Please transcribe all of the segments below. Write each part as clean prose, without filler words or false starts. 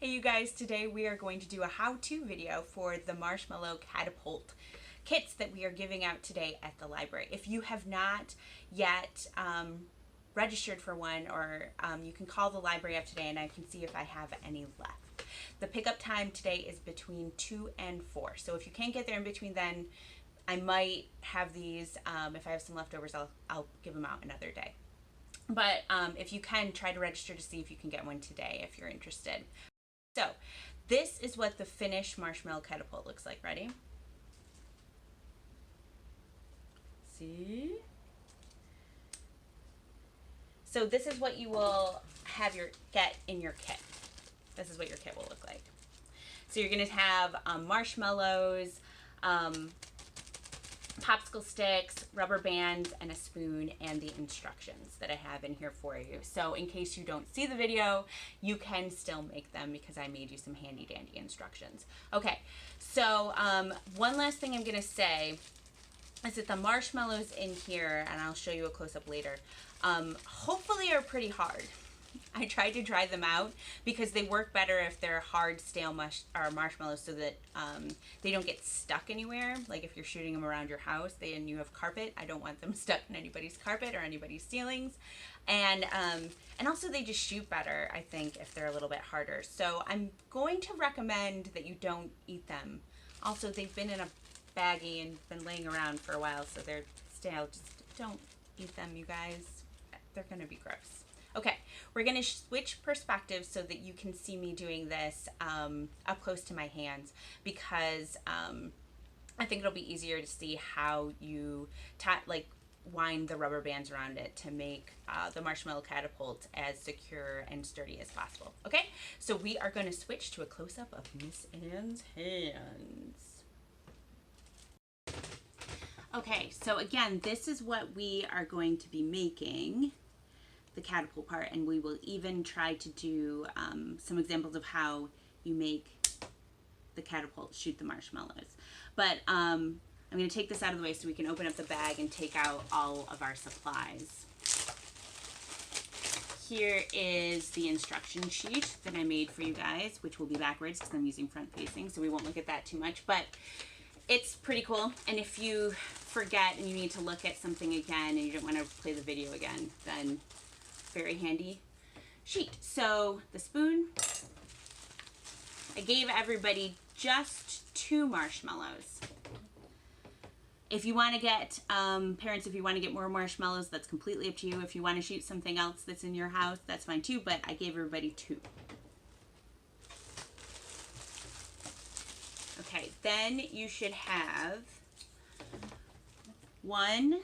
Hey you guys, today we are going to do a how-to video for the Marshmallow Catapult kits that we are giving out today at the library. If you have not yet registered for one, or you can call the library up today and I can see if I have any left. The pickup time today is between 2 and 4, so if you can't get there in between then, I might have these. If I have some leftovers, I'll give them out another day. But if you can, try to register to see if you can get one today if you're interested. So this is what the finished Marshmallow Catapult looks like. Ready? See? So this is what you will have get in your kit. This is what your kit will look like. So you're going to have marshmallows, popsicle sticks, rubber bands, and a spoon, and the instructions that I have in here for you. So in case you don't see the video, you can still make them because I made you some handy dandy instructions. Okay, so one last thing I'm gonna say is that the marshmallows in here, and I'll show you a close-up later, hopefully are pretty hard. I tried to dry them out because they work better if they're hard, stale marshmallows, so that they don't get stuck anywhere. Like if you're shooting them around your house and you have carpet, I don't want them stuck in anybody's carpet or anybody's ceilings. And also they just shoot better, I think, if they're a little bit harder. So I'm going to recommend that you don't eat them. Also, they've been in a baggie and been laying around for a while, so they're stale. Just don't eat them, you guys. They're gonna be gross. Okay, we're going to switch perspectives so that you can see me doing this up close to my hands, because I think it'll be easier to see how you wind the rubber bands around it to make the Marshmallow Catapult as secure and sturdy as possible. Okay, so we are going to switch to a close-up of Miss Anne's hands. Okay, so again, this is what we are going to be making, the catapult part, and we will even try to do some examples of how you make the catapult shoot the marshmallows. But I'm going to take this out of the way so we can open up the bag and take out all of our supplies. Here is the instruction sheet that I made for you guys, which will be backwards because I'm using front facing, so we won't look at that too much, but it's pretty cool. And if you forget and you need to look at something again and you don't want to play the video again, then very handy sheet. So the spoon, I gave everybody just 2 marshmallows. If you want to get, parents, if you want to get more marshmallows, that's completely up to you. If you want to shoot something else that's in your house, that's fine too, but I gave everybody 2. Okay, then you should have 1,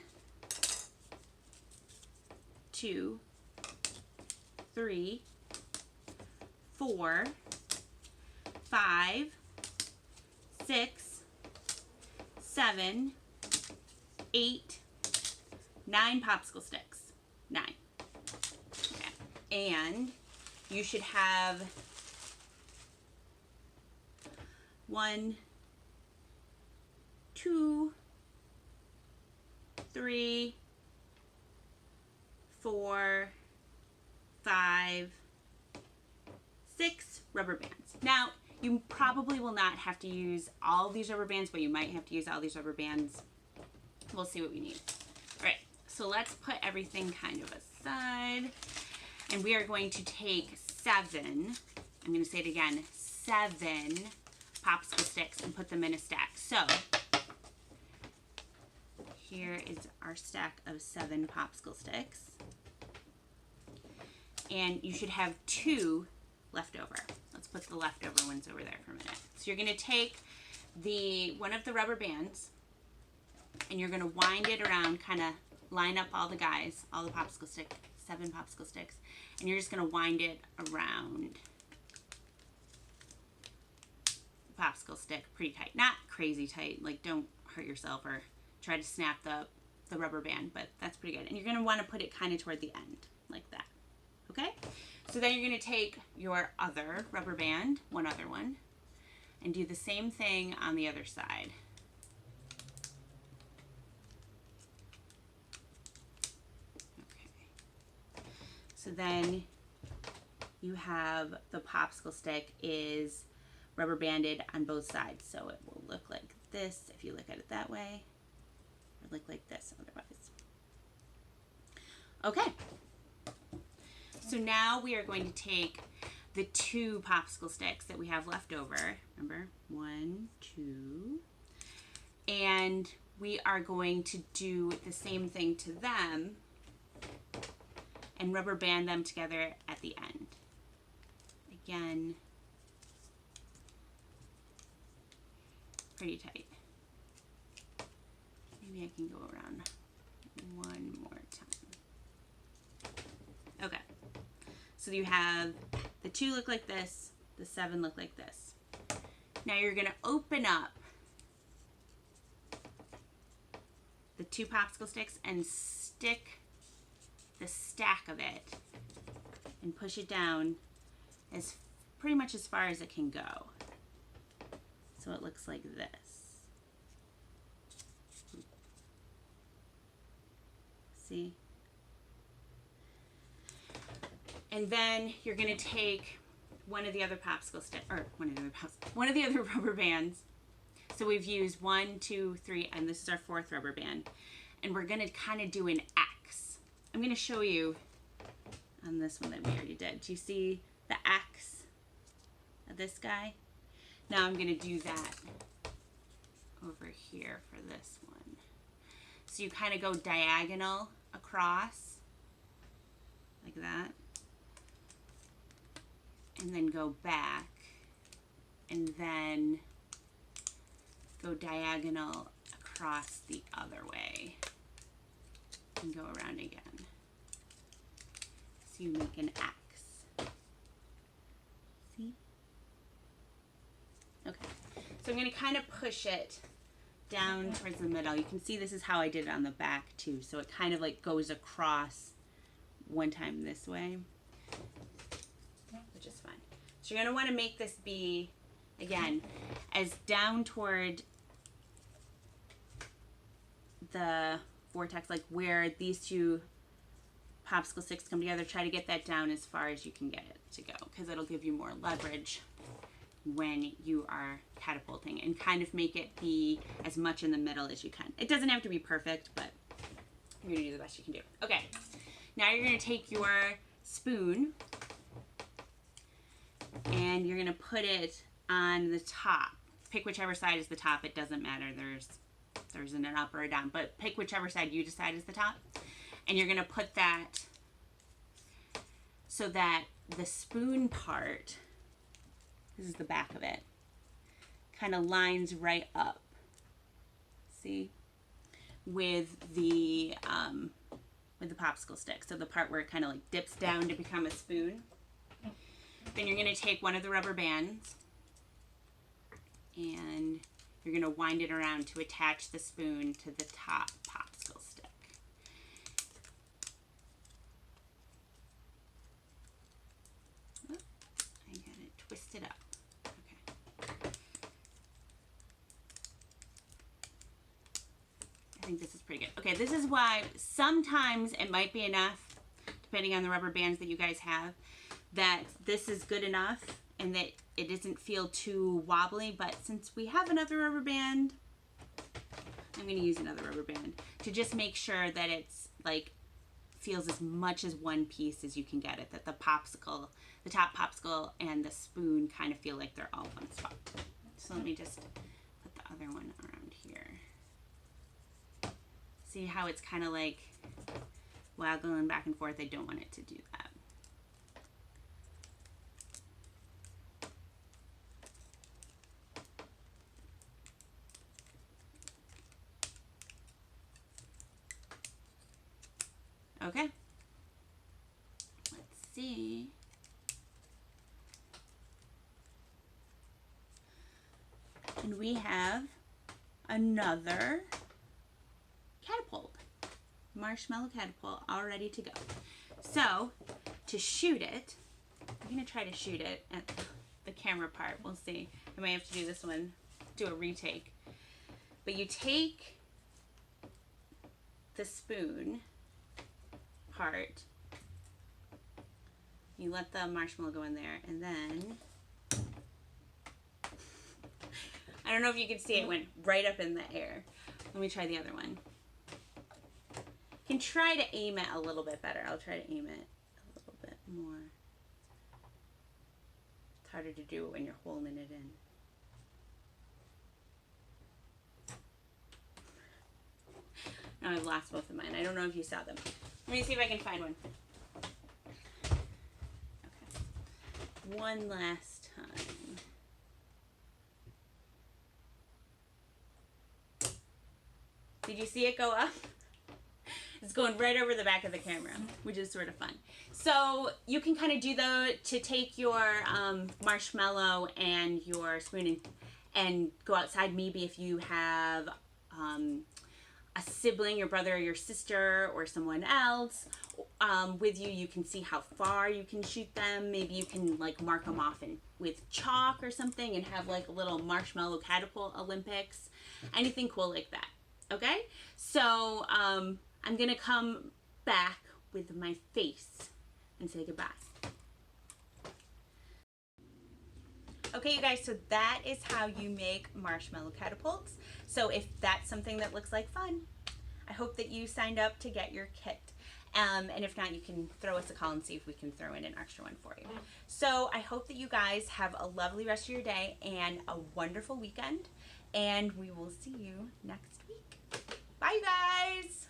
2, 3, 4, 5, 6, 7, 8, 9 popsicle sticks. 9. Okay. And you should have 1, 2, 3, 4, 5, 6 rubber bands. Now, you probably will not have to use all these rubber bands, but you might have to use all these rubber bands. We'll see what we need. All right, so let's put everything kind of aside. And we are going to take 7, I'm going to say it again, 7 popsicle sticks and put them in a stack. So here is our stack of 7 popsicle sticks. And you should have 2 left over. Let's put the leftover ones over there for a minute. So you're going to take one of the rubber bands and you're going to wind it around, kind of line up all the guys, all the popsicle stick, 7 popsicle sticks, and you're just going to wind it around the popsicle stick pretty tight. Not crazy tight, like don't hurt yourself or try to snap the rubber band, but that's pretty good. And you're going to want to put it kind of toward the end, like that. Okay? So then you're going to take your other rubber band, one other one, and do the same thing on the other side. Okay. So then you have the popsicle stick is rubber banded on both sides. So it will look like this if you look at it that way, or look like this otherwise. Okay. So now we are going to take the 2 popsicle sticks that we have left over. Remember, 1, 2. And we are going to do the same thing to them and rubber band them together at the end. Again, pretty tight. Maybe I can go around one more time. Okay. So you have the 2 look like this, the 7 look like this. Now you're going to open up the 2 popsicle sticks and stick the stack of it and push it down as pretty much as far as it can go. So it looks like this. See? And then you're going to take one of the other popsicle sticks, or one of the other rubber bands. So we've used 1, 2, 3, and this is our 4th rubber band. And we're going to kind of do an X. I'm going to show you on this one that we already did. Do you see the X of this guy? Now I'm going to do that over here for this one. So you kind of go diagonal across like that. And then go back, and then go diagonal across the other way, and go around again. So you make an X. See? Okay. So I'm going to kind of push it down towards the middle. You can see this is how I did it on the back too. So it kind of like goes across one time this way, which is fine. So you're going to want to make this be, again, as down toward the vortex, like where these 2 popsicle sticks come together. Try to get that down as far as you can get it to go, because it'll give you more leverage when you are catapulting, and kind of make it be as much in the middle as you can. It doesn't have to be perfect, but you're going to do the best you can do. Okay, now you're going to take your spoon and you're going to put it on the top. Pick whichever side is the top. It doesn't matter. There isn't an up or a down, but pick whichever side you decide is the top. And you're going to put that so that the spoon part, this is the back of it, kind of lines right up, see, with the popsicle stick. So the part where it kind of like dips down to become a spoon. Then you're going to take one of the rubber bands and you're going to wind it around to attach the spoon to the top popsicle stick. I got it twisted up. Okay. I think this is pretty good. Okay, this is why sometimes it might be enough, depending on the rubber bands that you guys have, that this is good enough and that it doesn't feel too wobbly. But since we have another rubber band, I'm going to use another rubber band to just make sure that it's like feels as much as one piece as you can get it, that the popsicle, the top popsicle and the spoon kind of feel like they're all one spot. So let me just put the other one around here. See how it's kind of like waggling back and forth? I don't want it to do that. Okay, let's see. And we have another catapult, Marshmallow Catapult, all ready to go. So, to shoot it, I'm going to try to shoot it at the camera part. We'll see. I might have to do this one, do a retake. But you take the spoon part You let the marshmallow go in there, and then, I don't know if you can see, it went right up in the air. Let me try the other one. You can try to aim it a little bit better. I'll try to aim it a little bit more. It's harder to do when you're holding it in. Now I've lost both of mine. I don't know if you saw them. Let me see if I can find one. Okay. One last time. Did you see it go up? It's going right over the back of the camera, which is sort of fun. So you can kind of do to take your marshmallow and your spoon and go outside. Maybe if you have a sibling, your brother or your sister or someone else with you, you can see how far you can shoot them. Maybe you can like mark them off with chalk or something and have like a little Marshmallow Catapult Olympics. Anything cool like that. Okay, so I'm gonna come back with my face and say goodbye. Okay, you guys, so that is how you make marshmallow catapults. So if that's something that looks like fun, I hope that you signed up to get your kit. And if not, you can throw us a call and see if we can throw in an extra one for you. So I hope that you guys have a lovely rest of your day and a wonderful weekend. And we will see you next week. Bye, you guys.